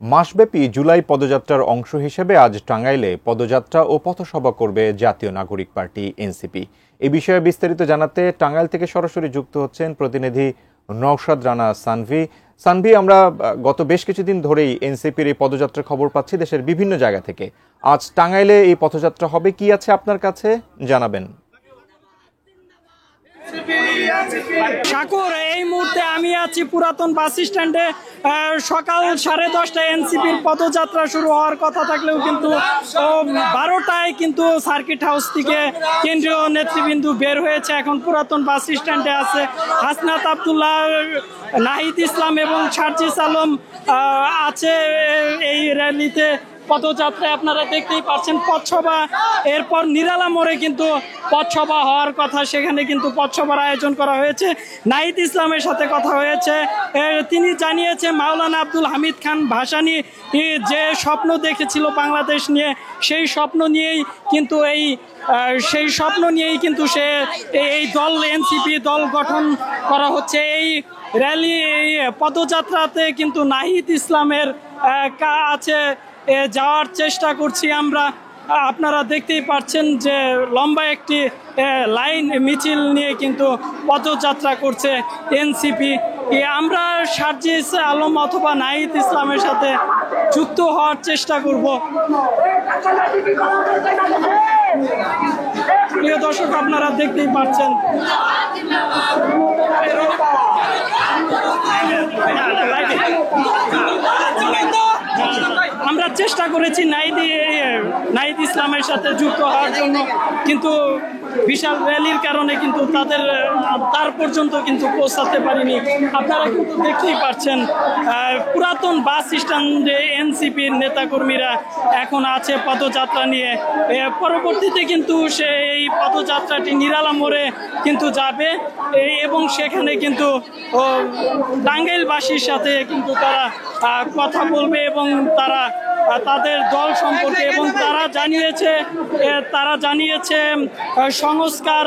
মাসব্যাপী জুলাই পদযাত্রার অংশ হিসেবে আজ টাঙ্গাইলে পদযাত্রা ও পথসভা করবে জাতীয় নাগরিক পার্টি এনসিপি। এই বিষয়ে বিস্তারিত জানাতে টাঙ্গাইল থেকে সরাসরি যুক্ত হচ্ছেন প্রতিনিধি নওশাদ রানা সানভি। সানভি, আমরা গত বেশ কিছুদিন ধরেই এনসিপির এই পদযাত্রার খবর পাচ্ছি দেশের বিভিন্ন জায়গা থেকে। আজ টাঙ্গাইলে এই পথযাত্রা হবে, কি আছে আপনার কাছে জানাবেন? শাকুর, এই মুহূর্তে আমি আছি পুরাতন বাস স্ট্যান্ডে। সকাল 10:30টায় এনসিপির পদযাত্রা শুরু হওয়ার কথা থাকলেও কিন্তু 12টায় কিন্তু সার্কিট হাউস থেকে কেন্দ্রীয় নেতৃবৃন্দ বের হয়েছে। এখন পুরাতন বাস স্ট্যান্ডে আছে হাসনাত আবদুল্লাহ, নাহিদ ইসলাম এবং সার্জিস আলম আছে এই র্যালিতে। পদযাত্রায় আপনারা দেখতেই পাচ্ছেন পথসভা, এরপর নিরালা মোড়ে কিন্তু পথসভা হওয়ার কথা, সেখানে কিন্তু পথসভার আয়োজন করা হয়েছে। নাহিদ ইসলামের সাথে কথা হয়েছে, তিনি জানিয়েছে মাওলানা আব্দুল হামিদ খান ভাসানী যে স্বপ্ন দেখেছিল বাংলাদেশ নিয়ে, সেই স্বপ্ন নিয়েই কিন্তু সে এই দল এনসিপি দল গঠন করা হচ্ছে। এই র্যালি, এই পদযাত্রাতে কিন্তু নাহিদ ইসলামের আছে যাওয়ার চেষ্টা করছি আমরা। আপনারা দেখতেই পাচ্ছেন যে লম্বা একটি লাইন মিছিল নিয়ে কিন্তু পদযাত্রা করছে এনসিপি। আমরা সার্জিস আলম অথবা নাহিদ ইসলামের সাথে যুক্ত হওয়ার চেষ্টা করব। প্রিয় দর্শক, আপনারা দেখতেই পাচ্ছেন আমরা চেষ্টা করেছি নাহিদ ইসলামের সাথে যুক্ত হওয়ার জন্য, কিন্তু বিশাল র্যালির কারণে কিন্তু তার পর্যন্ত কিন্তু পৌঁছাতে পারিনি। আপনারা কিন্তু দেখতেই পাচ্ছেন পুরাতন বাস স্ট্যান্ডে এনসিপির নেতাকর্মীরা এখন আছে পদযাত্রা নিয়ে। পরবর্তীতে কিন্তু এই পদযাত্রাটি নিরালা মোড়ে কিন্তু যাবে এবং সেখানে কিন্তু টাঙ্গাইলবাসীর সাথে কিন্তু তারা কথা বলবে এবং তারা তাদের দল সম্পর্কে, এবং তারা জানিয়েছে সংস্কার,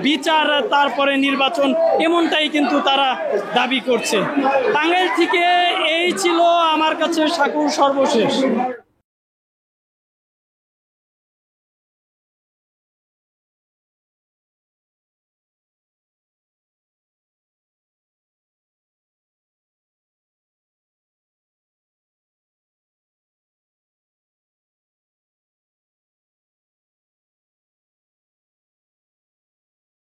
বিচার, তারপরে নির্বাচন, এমনটাই কিন্তু তারা দাবি করছে। টাঙ্গাইল থেকে এই ছিল আমার কাছে শাকুর সর্বশেষ।